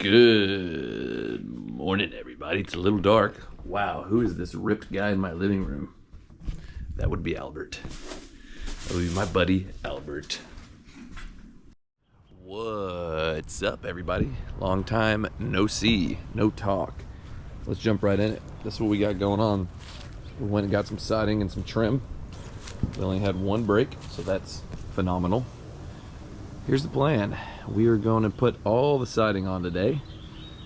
Good morning, everybody. It's a little dark. Wow, who is this ripped guy in my living room? That would be Albert. That would be my buddy, Albert. What's up, everybody? Long time no see, no talk. Let's jump right in it. This is what we got going on. We went and got some siding and some trim. We only had one break, so that's phenomenal. Here's the plan. We are going to put all the siding on today.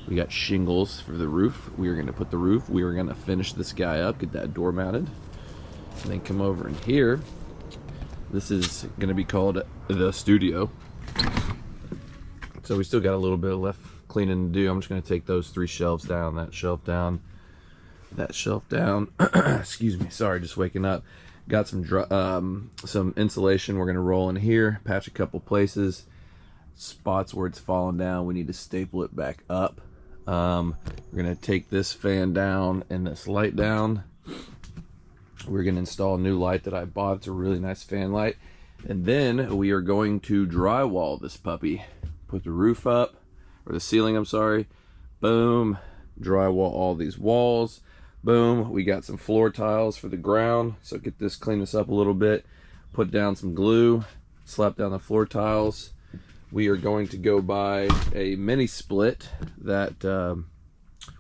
We got shingles for the roof. We are going to put the roof. We are going to finish this guy up, get that door mounted, and then come over in here. This is going to be called the studio. So we still got a little bit left cleaning to do. I'm just going to take those 3 shelves down, that shelf down, that shelf down. Excuse me, sorry, just waking up. Got some insulation we're going to roll in here, patch a couple places, spots where it's fallen down. We need to staple it back up. We're going to take this fan down and this light down. We're going to install a new light that I bought. It's a really nice fan light. And then we are going to drywall this puppy. Put the roof up, or the ceiling, I'm sorry. Boom. Drywall all these walls. Boom. We got some floor tiles for the ground. So get this, clean this up a little bit. Put down some glue. Slap down the floor tiles. We are going to go buy a mini split that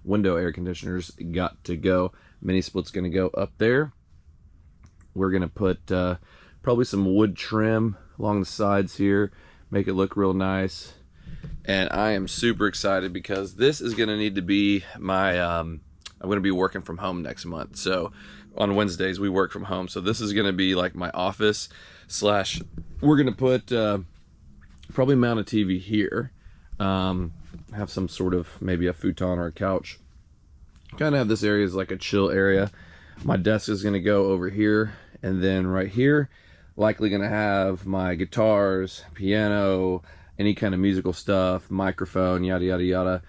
window air conditioners got to go. Mini split's going to go up there. We're going to put probably some wood trim along the sides here. Make it look real nice. And I am super excited because this is going to need to be my... I'm going to be working from home next month. So on Wednesdays we work from home. So this is going to be like my office slash, we're going to put probably mount a TV here. Have some sort of maybe a futon or a couch. Kind of have this area as like a chill area. My desk is going to go over here, and then right here likely going to have my guitars, piano, any kind of musical stuff, microphone, yada yada yada.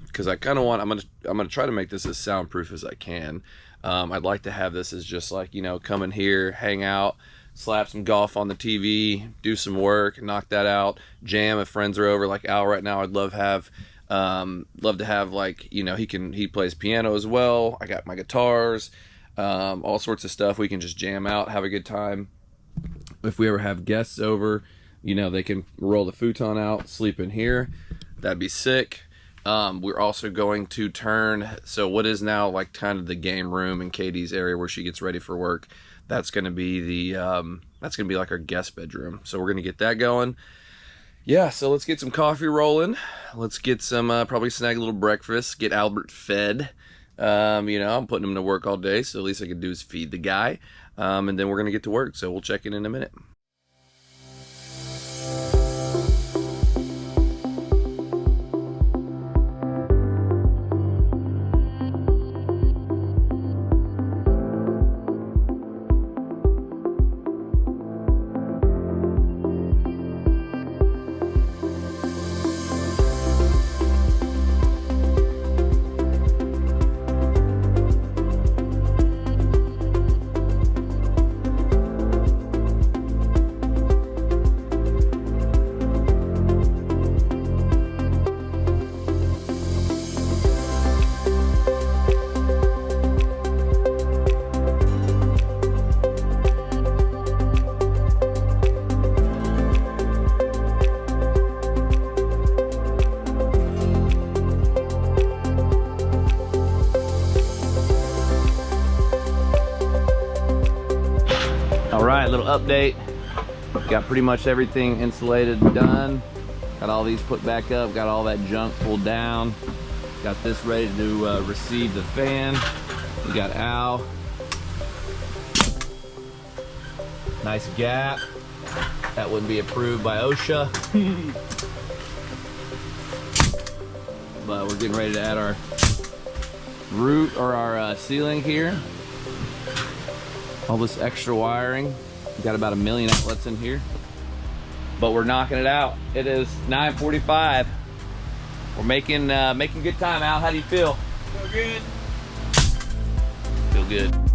Because I kind of want, I'm gonna try to make this as soundproof as I can. I'd like to have this as just like, you know, come in here, hang out, slap some golf on the TV, do some work, knock that out, jam if friends are over like Al right now. I'd love to have like, you know, he plays piano as well. I got my guitars, all sorts of stuff. We can just jam out, have a good time. If we ever have guests over, you know, they can roll the futon out, sleep in here. That'd be sick. We're also going to turn, so what is now like kind of the game room in Katie's area where she gets ready for work, that's going to be that's going to be like our guest bedroom. So we're going to get that going. Yeah, so let's get some coffee rolling. Let's get some, probably snag a little breakfast, get Albert fed. You know, I'm putting him to work all day, so the least I can do is feed the guy. And then we're going to get to work, so we'll check in a minute. Alright, little update. Got pretty much everything insulated and done. Got all these put back up, got all that junk pulled down. Got this ready to receive the fan. We got Al. Nice gap. That wouldn't be approved by OSHA. But we're getting ready to add our root or our ceiling here. All this extra wiring. We got about 1 million outlets in here. But we're knocking it out. It is 9:45. We're making good time. Al, how do you feel? Feel good. Feel good.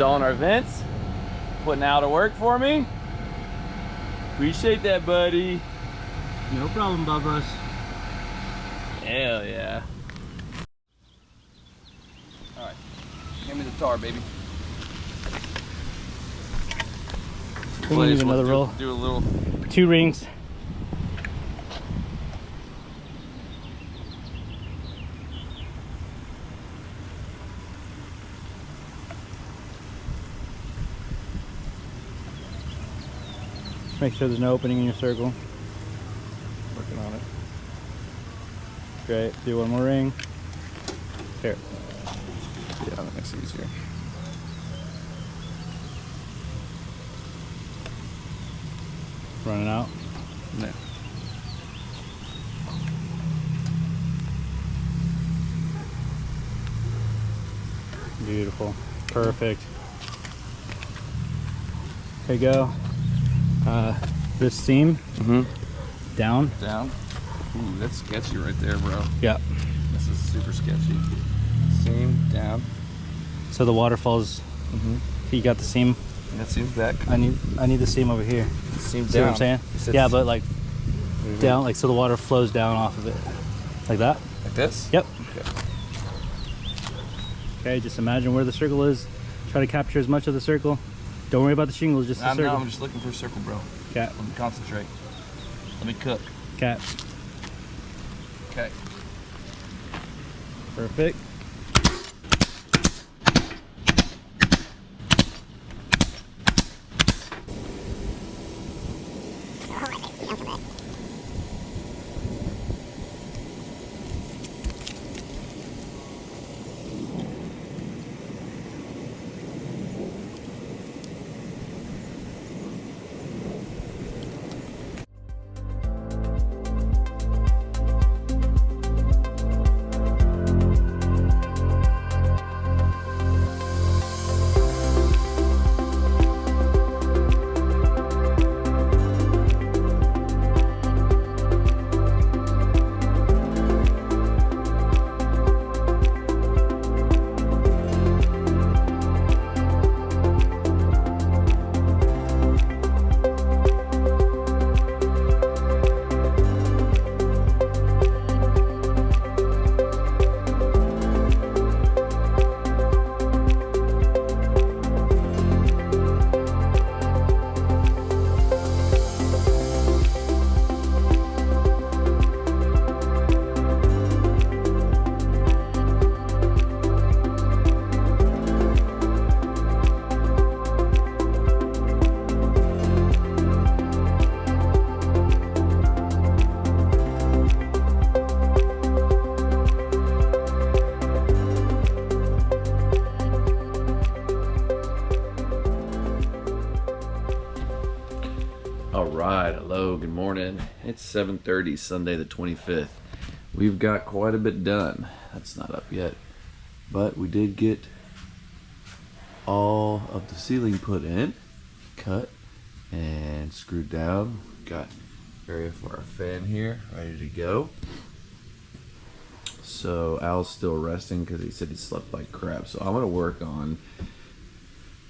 installing our vents, putting out of work for me. Appreciate that, buddy. No problem, Bubba's. Hell yeah. All right, hand me the tar, baby. We need another roll. Do a little. 2 rings. Just make sure there's no opening in your circle. Working on it. Great. Do one more ring. Here. Yeah, that makes it easier. Running out. Yeah. Beautiful. Perfect. Okay, go. This seam down. Down. Ooh, that's sketchy right there, bro. Yeah. This is super sketchy. Seam down. So the water falls. You got the seam. That seam's back. I need the seam over here. Seam See down. what I'm saying? Yeah, but like down, like so the water flows down off of it, like that. Like this? Yep. Okay. Okay, just imagine where the circle is. Try to capture as much of the circle. Don't worry about the shingles, just the circle. I'm just looking for a circle, bro. Cat. Let me concentrate. Let me cook. Cat. Okay. Perfect. Alright, hello, good morning. It's 7:30, Sunday the 25th. We've got quite a bit done. That's not up yet. But we did get all of the ceiling put in, cut, and screwed down. Got area for our fan here, ready to go. So Al's still resting because he said he slept like crap. So I'm gonna work on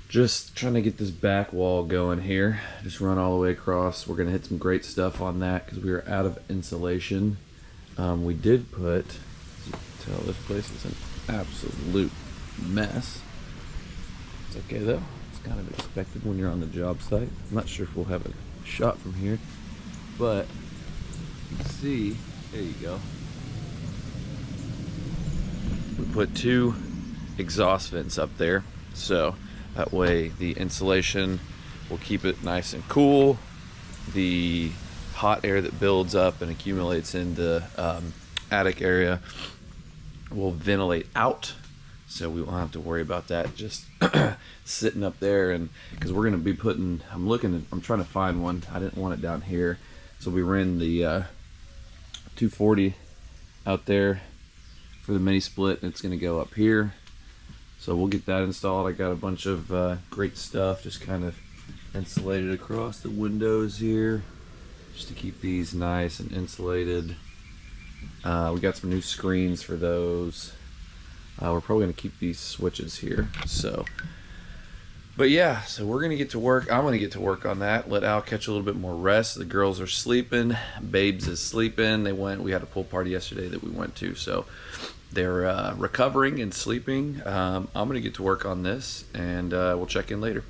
just trying to get this back wall going here. Just run all the way across. We're gonna hit some great stuff on that because we were out of insulation. We did put, as you can tell, this place is an absolute mess. It's okay though. It's kind of expected when you're on the job site. I'm not sure if we'll have a shot from here, but you can see, there you go. We put 2 exhaust vents up there, so that way the insulation will keep it nice and cool. The hot air that builds up and accumulates in the attic area will ventilate out, so we won't have to worry about that just sitting up there. And because we're going to be putting, I'm trying to find one. I didn't want it down here, so we ran the 240 out there for the mini split, and it's going to go up here. So we'll get that installed. I got a bunch of great stuff just kind of insulated across the windows here just to keep these nice and insulated. We got some new screens for those. We're probably going to keep these switches here. So But yeah, so we're gonna get to work. I'm gonna get to work on that. Let Al catch a little bit more rest. The girls are sleeping. Babes is sleeping. We had a pool party yesterday that we went to, so they're recovering and sleeping. I'm gonna get to work on this, and we'll check in later.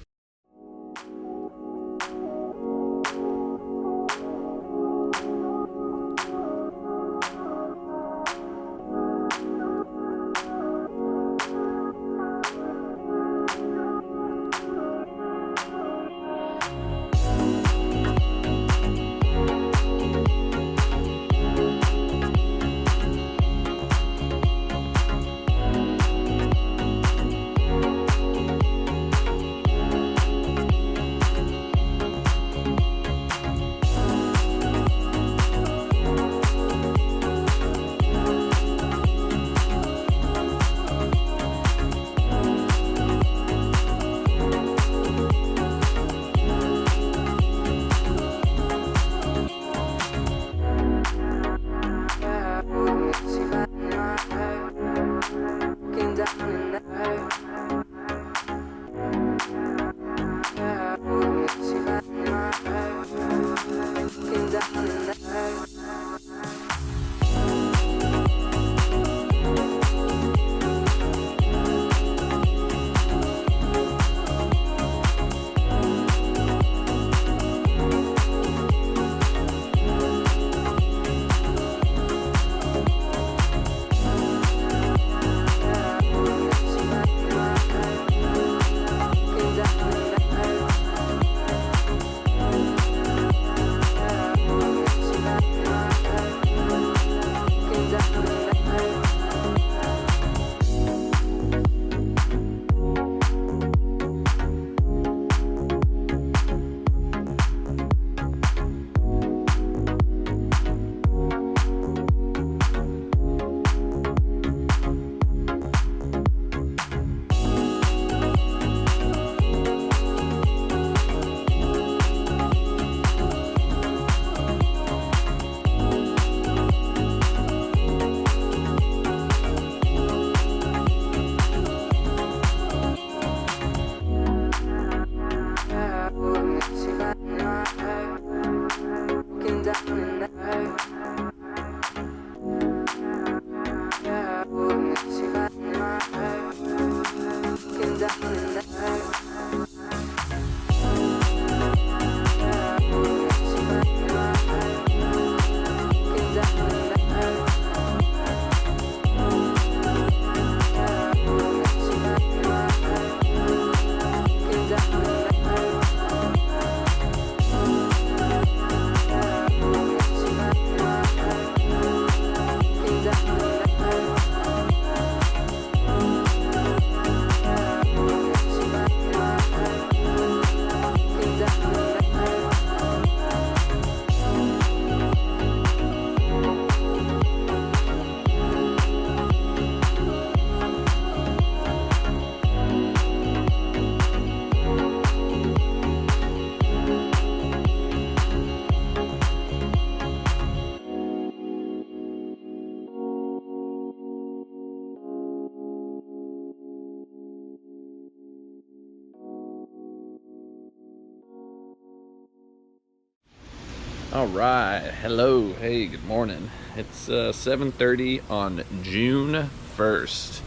All right, hello, hey, good morning. It's 7:30 on June 1st.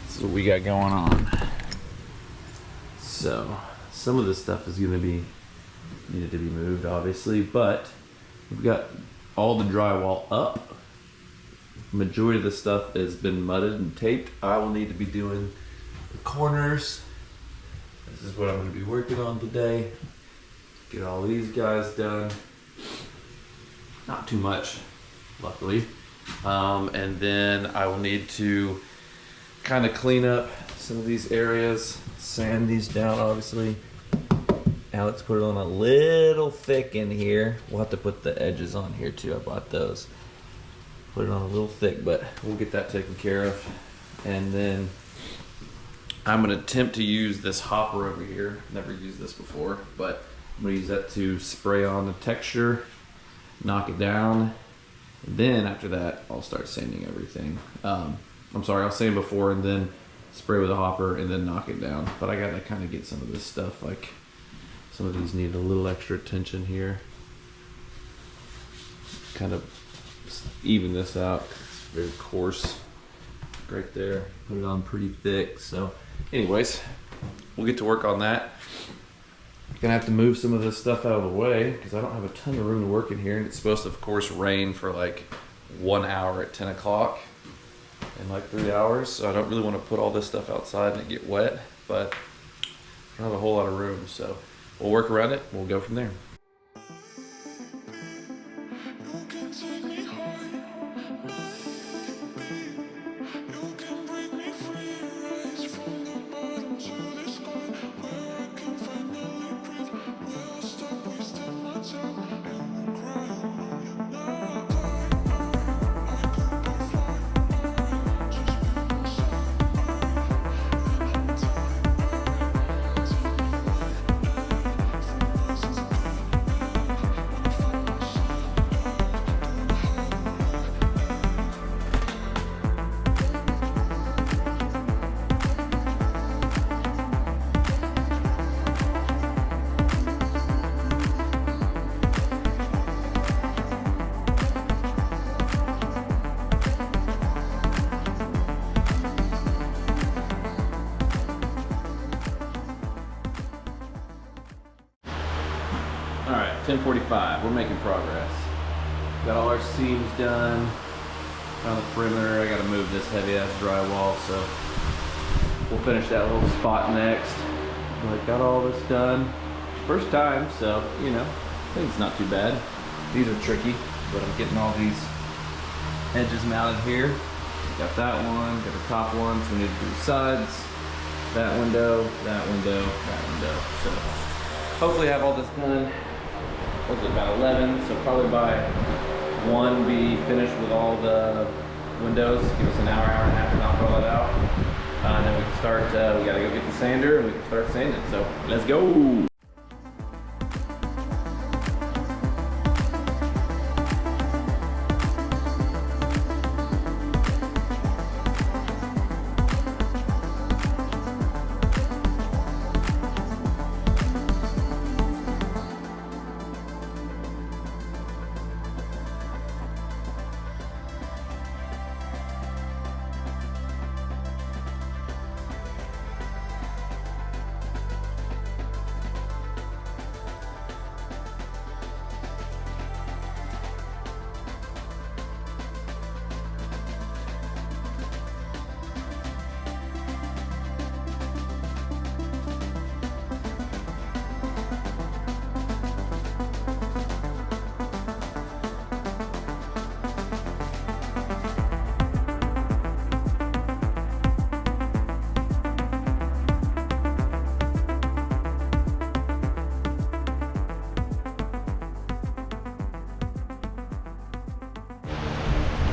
This is what we got going on. So, some of this stuff is gonna be needed to be moved, obviously, but we've got all the drywall up. Majority of the stuff has been mudded and taped. I will need to be doing the corners. This is what I'm gonna be working on today. Get all these guys done. Not too much, luckily. And then I will need to kind of clean up some of these areas, sand these down, obviously. Alex put it on a little thick in here. We'll have to put the edges on here too. I bought those. Put it on a little thick, but we'll get that taken care of. And then I'm gonna attempt to use this hopper over here. Never used this before, but I'm gonna use that to spray on the texture, knock it down, and then after that I'll start sanding everything. I'm sorry, I'll sand before and then spray with a hopper, and then knock it down. But I gotta kind of get some of this stuff, like some of these need a little extra attention here. Kind of even this out. It's very coarse right there. Put it on pretty thick. So anyways, we'll get to work on that. Gonna have to move some of this stuff out of the way because I don't have a ton of room to work in here, and it's supposed to of course rain for like 1 hour at 10 o'clock in like 3 hours, so I don't really want to put all this stuff outside and it get wet, but I don't have a whole lot of room, so we'll work around it. We'll go from there. All right, 10:45, we're making progress. Got all our seams done on the perimeter. I gotta move this heavy ass drywall, so we'll finish that little spot next. But got all this done. First time, so, you know, I think it's not too bad. These are tricky, but I'm getting all these edges mounted here. Got that one, got the top one, so we need to do the sides. That window, that window, that window. So hopefully I have all this done. What's it, about 11, so probably by 1 be finished with all the windows. Give us an hour, hour and a half to knock all that out. And then we can start, we gotta go get the sander and we can start sanding. So let's go.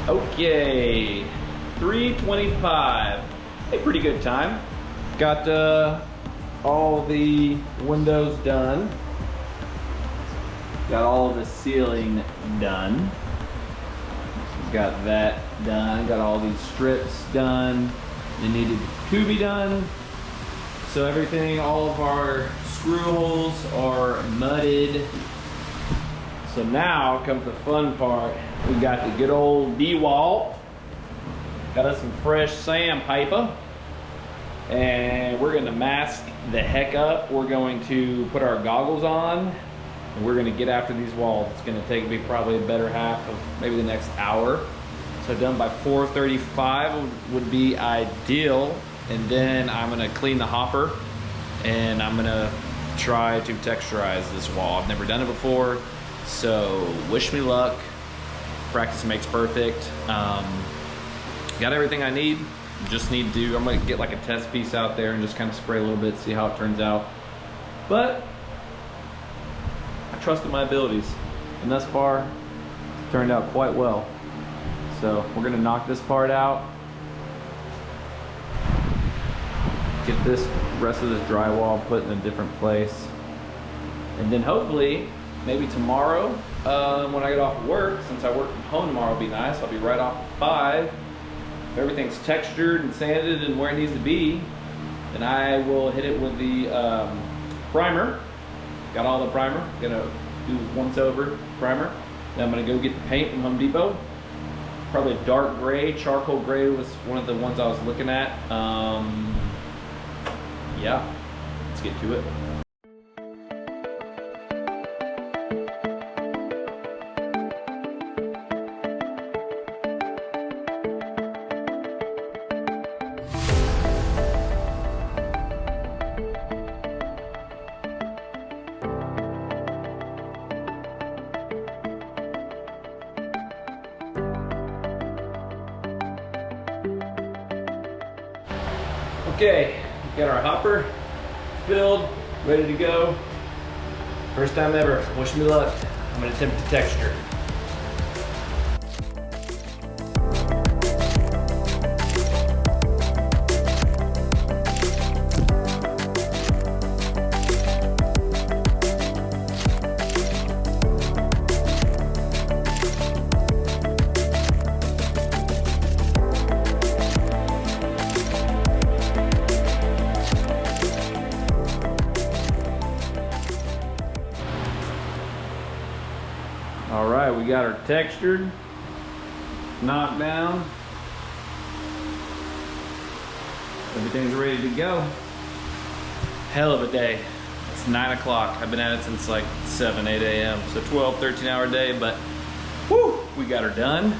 Okay, 3:25, a pretty good time. Got all the windows done. Got all the ceiling done. Got that done. Got all these strips done. They needed to be done. So everything, all of our screw holes are mudded. So now comes the fun part. We got the good old D-Walt. Got us some fresh sandpaper. And we're gonna mask the heck up. We're going to put our goggles on and we're gonna get after these walls. It's gonna take me probably a better half of maybe the next hour. So done by 4:35 would be ideal. And then I'm gonna clean the hopper and I'm gonna try to texturize this wall. I've never done it before. So wish me luck. Practice makes perfect. Got everything I need. Just need to, I'm gonna get like a test piece out there and just kind of spray a little bit, see how it turns out. But I trust in my abilities. And thus far, it's turned out quite well. So we're gonna knock this part out. Get this rest of this drywall put in a different place. And then hopefully, maybe tomorrow, when I get off work, since I work from home tomorrow, will be nice. I'll be right off at 5. if everything's textured and sanded and where it needs to be, then I will hit it with the primer. Got all the primer. Gonna do once over primer. Then I'm gonna go get the paint from Home Depot. Probably a dark gray, charcoal gray was one of the ones I was looking at. Yeah, let's get to it. Okay, got our hopper filled, ready to go. First time ever, wish me luck. I'm gonna attempt the texture. All right, we got her textured, knocked down. Everything's ready to go. Hell of a day. It's 9 o'clock. I've been at it since like 7, 8 a.m. So 12, 13-hour day, but whew, we got her done.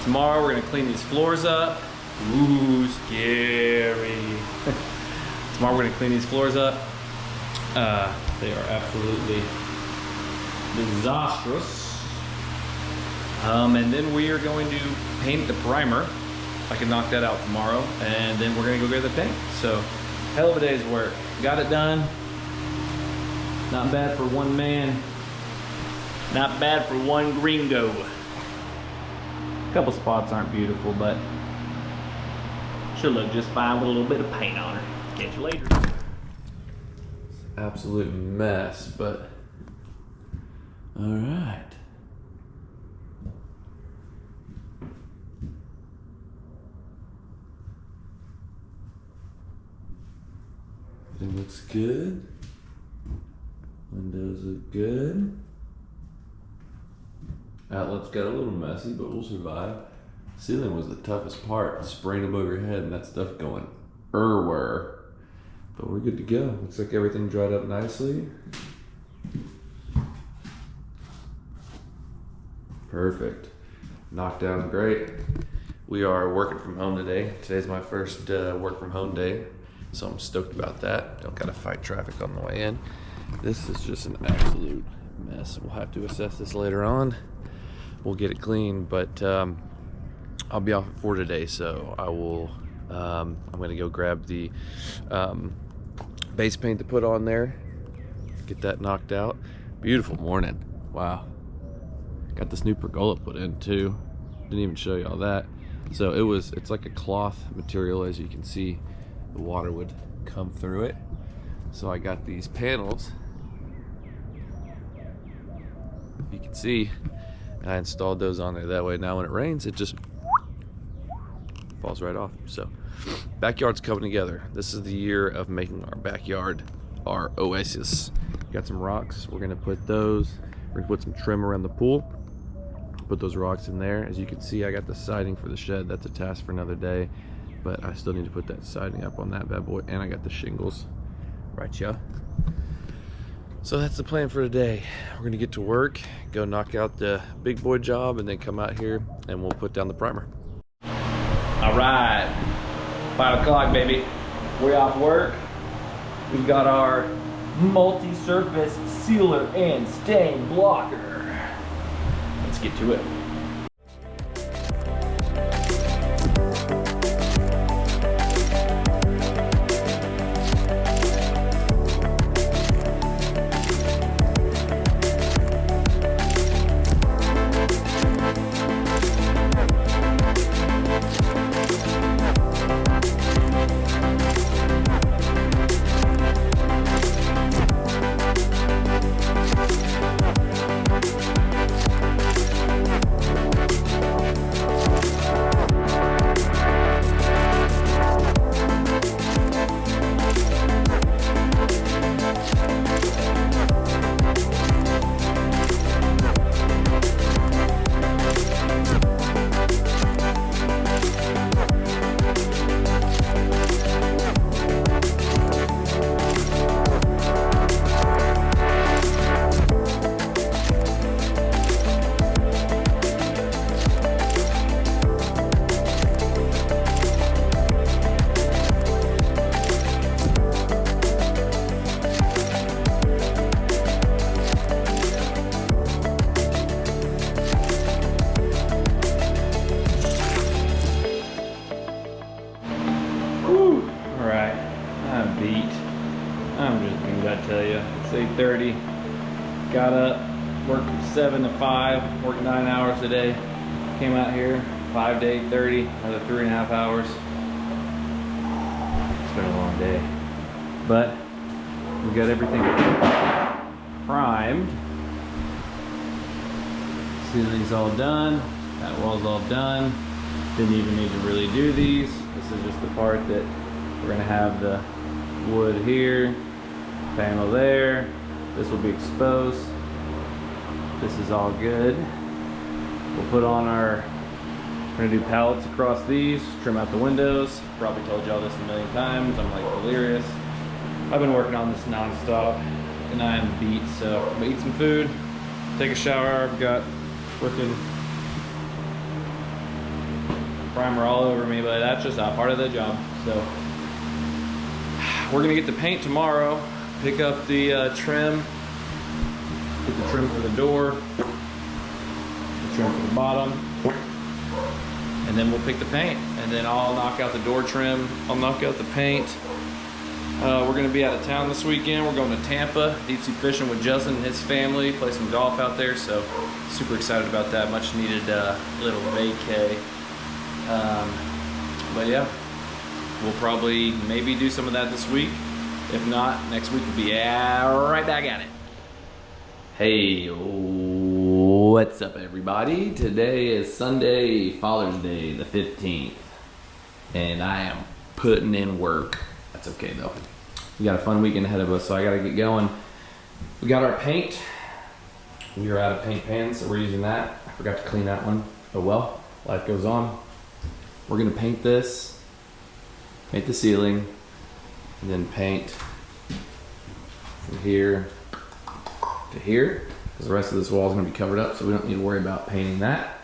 Tomorrow we're gonna clean these floors up. Ooh, scary. Tomorrow we're gonna clean these floors up. They are absolutely disastrous. And then we are going to paint the primer. I can knock that out tomorrow, and then we're gonna go get the paint. So, hell of a day's work. Got it done. Not bad for one man. Not bad for one gringo. A couple spots aren't beautiful, but should look just fine with a little bit of paint on her. Catch you later. Absolute mess, but all right. Everything looks good. Windows look good. Outlet's got a little messy, but we'll survive. Ceiling was the toughest part. Spraying them over your head and that stuff going everywhere. But we're good to go. Looks like everything dried up nicely. Perfect. Knocked down great. We are working from home today. Today's my first work from home day, so I'm stoked about that. Don't gotta fight traffic on the way in. This is just an absolute mess. We'll have to assess this later on. We'll get it clean, but I'll be off at 4 today, so I will. I'm gonna go grab the base paint to put on there. Get that knocked out. Beautiful morning. Wow. Got this new pergola put in too. Didn't even show y'all that. So it's like a cloth material, as you can see. The water would come through it. So I got these panels. You can see, I installed those on there that way. Now when it rains, it just falls right off. So backyard's coming together. This is the year of making our backyard our oasis. Got some rocks. We're gonna put those. We're gonna put some trim around the pool. Put those rocks in there. As you can see, I got the siding for the shed. That's a task for another day, but I still need to put that siding up on that bad boy, and I got the shingles. Right, yeah. So that's the plan for today. We're gonna get to work, go knock out the big boy job, and then come out here and we'll put down the primer. All right, 5 o'clock, baby. We're off work. We've got our multi-surface sealer and stain blocker. Let's get to it. I tell you? It's 8:30. Got up, worked from 7 to 5, worked 9 hours a day. Came out here, 5 to 8:30, another 3.5 hours. It's been a long day. But we got everything primed. Ceiling's all done. That wall's all done. Didn't even need to really do these. This is just the part that we're gonna have the wood here, panel there. This will be exposed. This is all good. We'll put on our, we're gonna do pallets across these, trim out the windows. Probably told y'all this a million times. I'm like delirious. I've been working on this non-stop and I am beat, so I'm gonna eat some food, take a shower. I've got freaking primer all over me, but that's just a part of the job. So we're gonna get the paint tomorrow, pick up the trim, get the trim for the door, the trim for the bottom, and then we'll pick the paint, and then I'll knock out the door trim, I'll knock out the paint. We're gonna be out of town this weekend. We're going to Tampa, deep sea fishing with Justin and his family, play some golf out there, so super excited about that. Much needed little vacay. But yeah, we'll probably maybe do some of that this week. If not, next week we'll be right back at it. Hey, what's up everybody? Today is Sunday, Father's Day, the 15th. And I am putting in work. That's okay though. We got a fun weekend ahead of us, so I gotta get going. We got our paint. We are out of paint pans, so we're using that. I forgot to clean that one. Oh well, life goes on. We're gonna paint this, paint the ceiling, and then paint from here to here, because the rest of this wall is gonna be covered up, so we don't need to worry about painting that.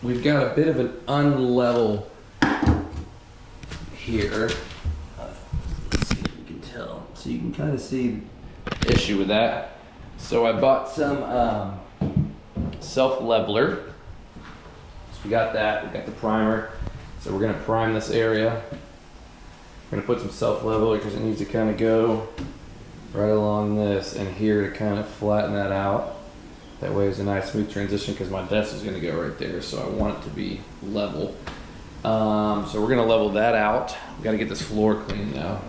We've got a bit of an unlevel here. Let's see if you can tell. So you can kind of see the issue with that. So I bought some self-leveler. So we got that, we got the primer. So we're gonna prime this area. We're gonna put some self-leveler because it needs to kind of go right along this and here to kind of flatten that out. That way it's a nice smooth transition because my desk is gonna go right there. So I want it to be level. So we're gonna level that out. We gotta get this floor clean now.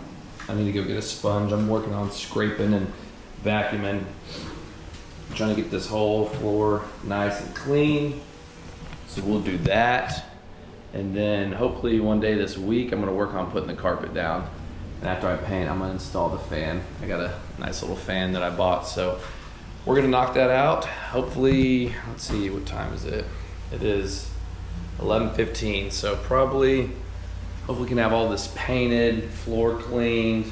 I need to go get a sponge. I'm working on scraping and vacuuming. I'm trying to get this whole floor nice and clean. So we'll do that. And then hopefully one day this week, I'm gonna work on putting the carpet down. And after I paint, I'm gonna install the fan. I got a nice little fan that I bought. So we're gonna knock that out. Hopefully, let's see, what time is it? It is 11:15, so hopefully we can have all this painted, floor cleaned.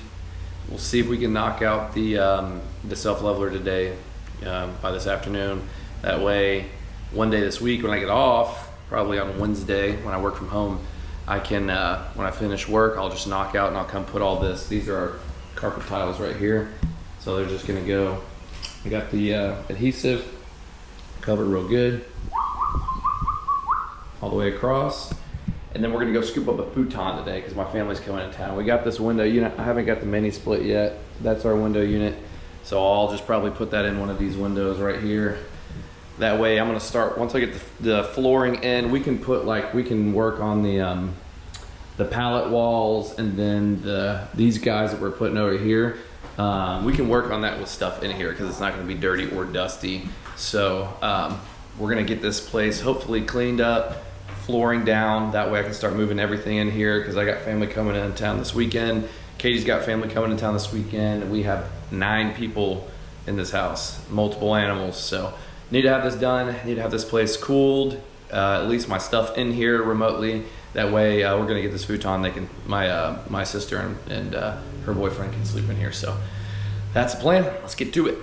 We'll see if we can knock out the self-leveler today by this afternoon. That way, one day this week when I get off, probably on Wednesday when I work from home, I can, when I finish work, I'll just knock out and I'll come put all this. These are our carpet tiles right here. So they're just gonna go, we got the adhesive covered real good all the way across, and then we're gonna go scoop up a futon today because my family's coming in town. We got this window unit. I haven't got the mini split yet. That's our window unit, so I'll just probably put that in one of these windows right here. That way, I'm gonna start once I get the flooring in. We can put we can work on the pallet walls, and then these guys that we're putting over here. We can work on that with stuff in here because it's not gonna be dirty or dusty. So we're gonna get this place hopefully cleaned up, flooring down. That way I can start moving everything in here because I got family coming in town this weekend. Katie's got family coming in town this weekend. We have 9 people in this house, multiple animals. So need to have this done, need to have this place cooled, at least my stuff in here remotely. That way we're gonna get this futon. They can, my sister and her boyfriend can sleep in here. So that's the plan. Let's get to it.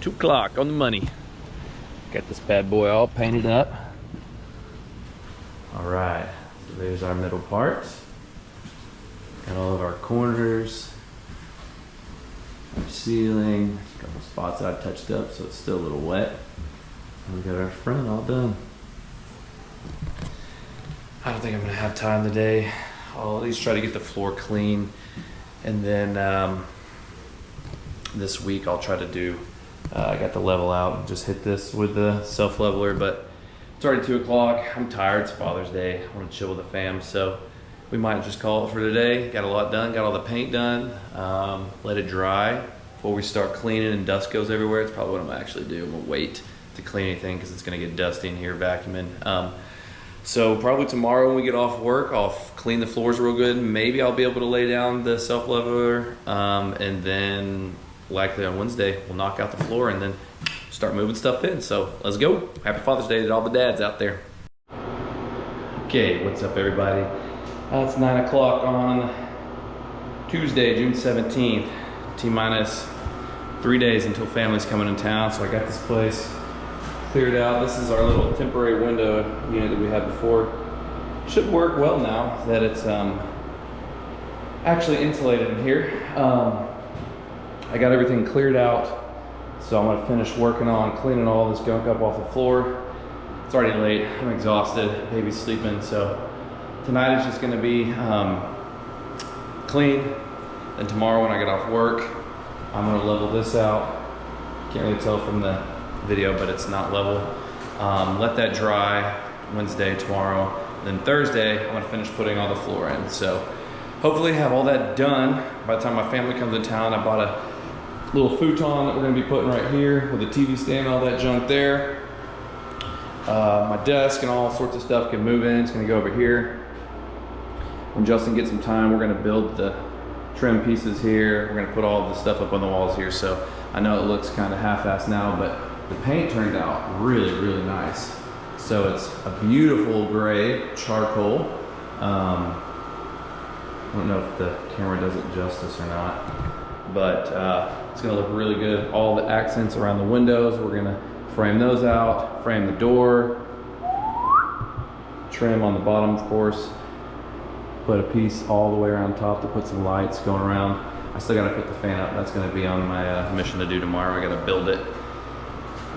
2 o'clock on the money. Got this bad boy all painted up. All right, so there's our middle part. Got all of our corners, our ceiling, a couple spots I've touched up so it's still a little wet. And we got our front all done. I don't think I'm gonna have time today. I'll at least try to get the floor clean, and then this week I'll try to do, I got the level out and just hit this with the self leveler, but it's already 2 o'clock. I'm tired, it's Father's Day. I wanna chill with the fam, so we might just call it for today. Got a lot done, got all the paint done. Let it dry before we start cleaning and dust goes everywhere. It's probably what I'm gonna actually do. I'm gonna wait to clean anything because it's gonna get dusty in here vacuuming. So probably tomorrow when we get off work, I'll clean the floors real good. Maybe I'll be able to lay down the self leveler, and then likely on Wednesday we'll knock out the floor and then start moving stuff in. So let's go. Happy Father's Day to all the dads out there. Okay, what's up everybody? It's 9 o'clock on Tuesday, June 17th. T-minus 3 days until family's coming in town. So I got this place cleared out. This is our little temporary window unit that we had before. Should work well now that it's actually insulated in here. I got everything cleared out, so I'm gonna finish working on cleaning all this gunk up off the floor. It's already late, I'm exhausted, baby's sleeping, so tonight is just gonna be clean. Then tomorrow when I get off work, I'm gonna level this out. Can't really tell from the video, but it's not level. Let that dry Wednesday, tomorrow. Then Thursday, I'm gonna finish putting all the floor in. So hopefully have all that done by the time my family comes to town. I bought a little futon that we're gonna be putting right here with a TV stand, all that junk there. My desk and all sorts of stuff can move in. It's gonna go over here. When Justin gets some time, we're gonna build the trim pieces here. We're gonna put all the stuff up on the walls here. So I know it looks kind of half-assed now, but the paint turned out really, really nice. So it's a beautiful gray charcoal. I don't know if the camera does it justice or not, but it's gonna look really good. All the accents around the windows, we're gonna frame those out, frame the door, trim on the bottom, of course. Put a piece all the way around top to put some lights going around. I still gotta put the fan up. That's gonna be on my mission to do tomorrow. I gotta build it.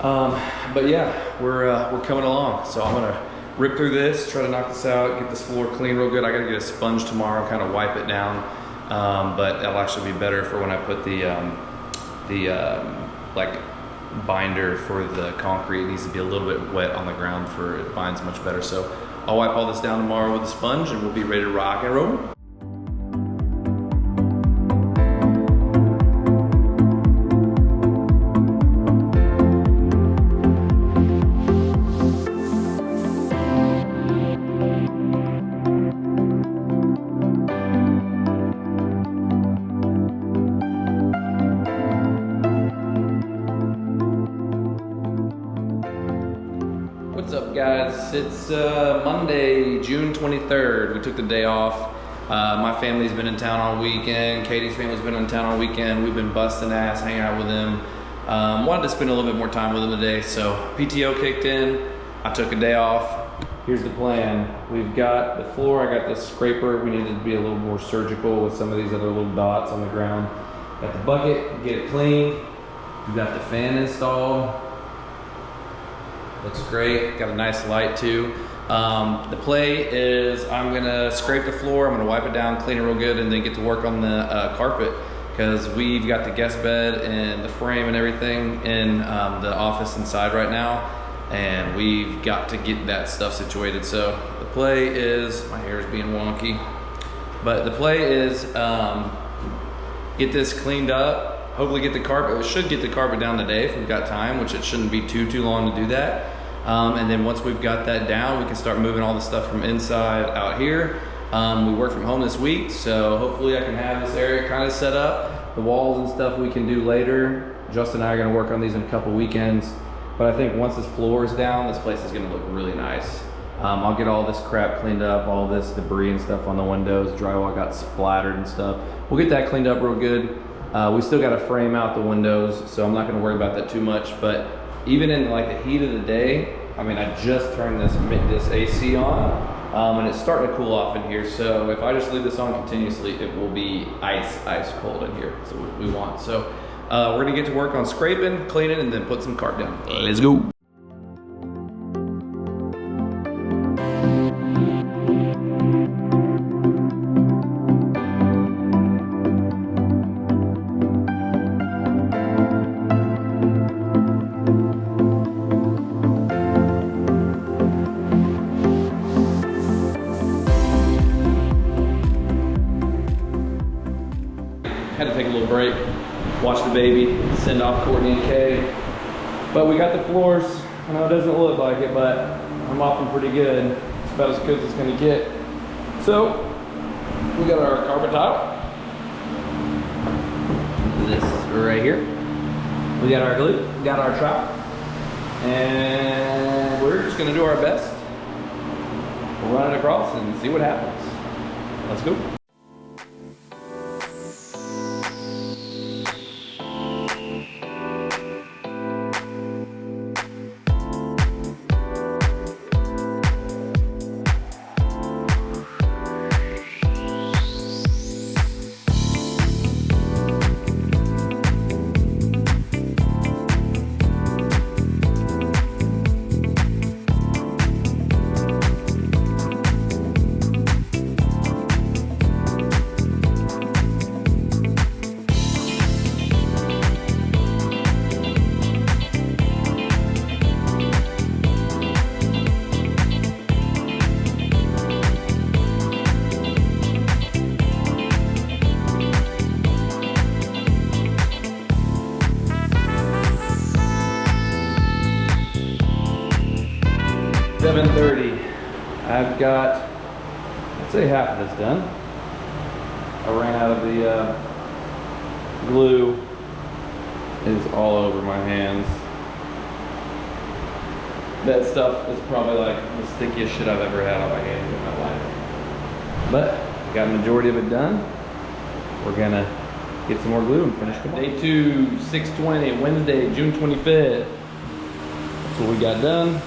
But yeah, we're coming along. So I'm gonna rip through this, try to knock this out, get this floor clean real good. I gotta get a sponge tomorrow, kind of wipe it down. But that'll actually be better for when I put the like binder for the concrete. It needs to be a little bit wet on the ground for it binds much better. So I'll wipe all this down tomorrow with a sponge and we'll be ready to rock and roll. What's up guys? It's Monday, June 23rd. We took the day off. My family's been in town all weekend. Katie's family's been in town all weekend. We've been busting ass, hanging out with them. Wanted to spend a little bit more time with them today, so PTO kicked in. I took a day off. Here's the plan. We've got the floor, I got this scraper. We needed to be a little more surgical with some of these other little dots on the ground. Got the bucket, get it clean. We've got the fan installed. Looks great, got a nice light too. The play is I'm gonna scrape the floor, I'm gonna wipe it down, clean it real good, and then get to work on the carpet, because we've got the guest bed and the frame and everything in the office inside right now, and we've got to get that stuff situated. So the play is, my hair is being wonky, but the play is get this cleaned up, hopefully get the carpet, we should get the carpet down today if we've got time, which it shouldn't be too long to do that. And then once we've got that down, we can start moving all the stuff from inside out here. We work from home this week, so hopefully I can have this area kind of set up. The walls and stuff we can do later. Justin and I are gonna work on these in a couple weekends. But I think once this floor is down, this place is gonna look really nice. I'll get all this crap cleaned up, all this debris and stuff on the windows. Drywall got splattered and stuff. We'll get that cleaned up real good. We still got to frame out the windows, so I'm not going to worry about that too much. But even in like the heat of the day, I mean, I just turned this AC on, and it's starting to cool off in here. So if I just leave this on continuously, it will be ice cold in here. That's what we want. So we're gonna get to work on scraping, cleaning, and then put some carpet down. Let's go. Had to take a little break, watch the baby, send off Courtney and Kay. But we got the floors. I know it doesn't look like it, but I'm mopping pretty good. It's about as good as it's gonna get. So, we got our carpet tile. This right here. We got our glue, we got our trowel. And we're just gonna do our best. We'll run it across and see what happens. Let's go. $7:30. I've got, I'd say half of this done. I ran out of the glue. It's all over my hands. That stuff is probably like the stickiest shit I've ever had on my hands in my life. But I got the majority of it done. We're gonna get some more glue and finish tomorrow. Day 2, 6:20, Wednesday, June 25th. That's what we got done.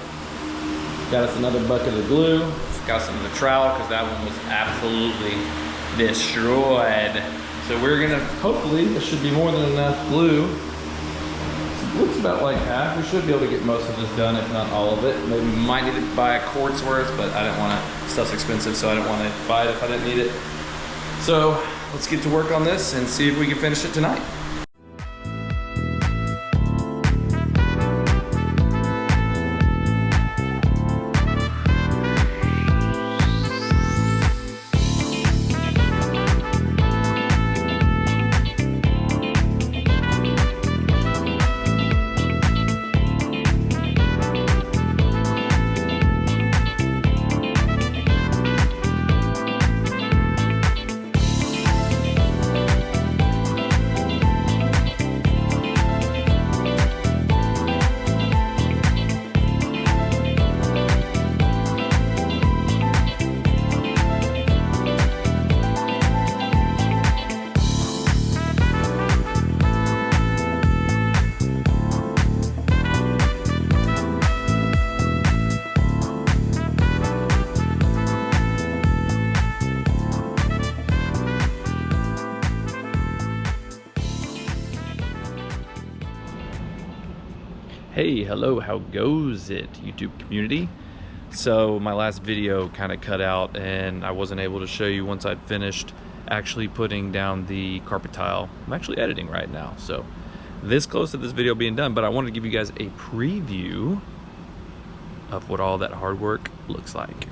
Got us another bucket of glue. Got some of the trowel because that one was absolutely destroyed. So we're gonna, hopefully, there should be more than enough glue. It looks about like half. We should be able to get most of this done, if not all of it. Maybe we might need to buy a quart's worth, but I didn't want to, stuff's expensive, so I didn't want to buy it if I didn't need it. So let's get to work on this and see if we can finish it tonight. Hey, hello, how goes it, YouTube community? So my last video kind of cut out and I wasn't able to show you once I'd finished actually putting down the carpet tile. I'm actually editing right now, so this close to this video being done, but I wanted to give you guys a preview of what all that hard work looks like.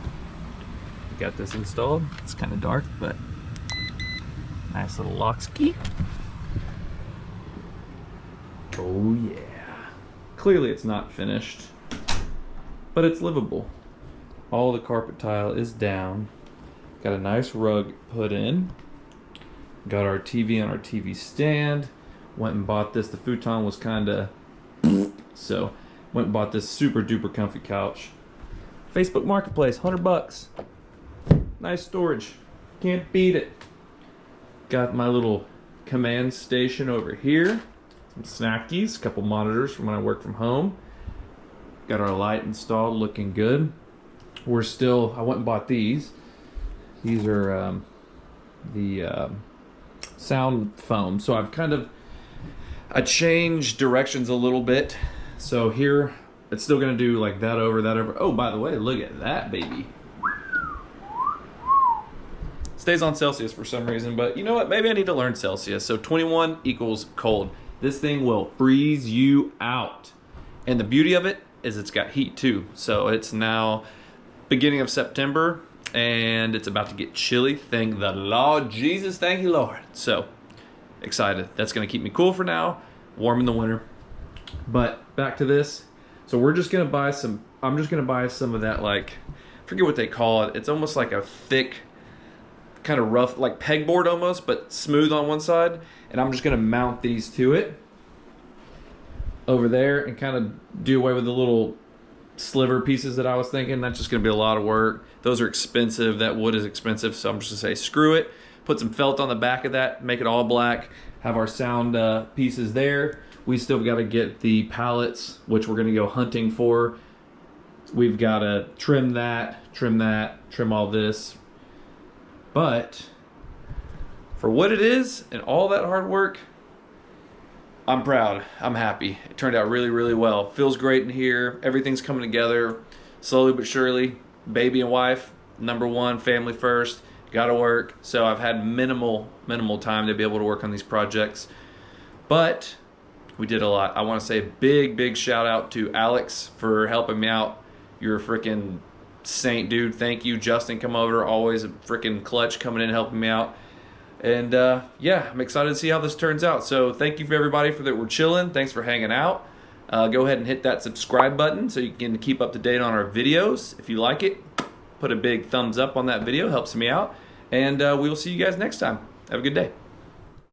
Got this installed. It's kind of dark, but nice little lock key. Oh yeah. Clearly it's not finished, but it's livable. All the carpet tile is down. Got a nice rug put in. Got our TV on our TV stand. Went and bought this. The futon was kind of so went and bought this super duper comfy couch. Facebook Marketplace, $100. Nice storage. Can't beat it. Got my little command station over here. Some snackies, a couple monitors from when I work from home. Got our light installed, looking good. We're still, I went and bought these. These are the sound foam. So I changed directions a little bit. So here, it's still gonna do like that over, that over. Oh, by the way, look at that baby. Stays on Celsius for some reason, but you know what? Maybe I need to learn Celsius. So 21 equals cold. This thing will freeze you out. And the beauty of it is it's got heat too. So it's now beginning of September and it's about to get chilly. Thank the Lord Jesus, thank you, Lord. So excited. That's gonna keep me cool for now, warm in the winter. But back to this. So we're just gonna buy some, I'm just gonna buy some of that, like, I forget what they call it. It's almost like a thick, kind of rough, like pegboard almost, but smooth on one side. And I'm just gonna mount these to it over there and kind of do away with the little sliver pieces that I was thinking. That's just gonna be a lot of work. Those are expensive, that wood is expensive. So I'm just gonna say, screw it. Put some felt on the back of that, make it all black, have our sound pieces there. We still gotta get the pallets, which we're gonna go hunting for. We've gotta trim that, trim all this. But for what it is and all that hard work, I'm proud, I'm happy. It turned out really, really well. Feels great in here. Everything's coming together slowly but surely. Baby and wife, number one, family first, gotta work. So I've had minimal time to be able to work on these projects, but we did a lot. I wanna say a big shout out to Alex for helping me out. You're a freaking saint, dude. Thank you. Justin come over, always a freaking clutch coming in and helping me out. And yeah, I'm excited to see how this turns out. So thank you for everybody for that we're chilling. Thanks for hanging out. Go ahead and hit that subscribe button so you can keep up to date on our videos. If you like it, put a big thumbs up on that video, helps me out. And we will see you guys next time. Have a good day.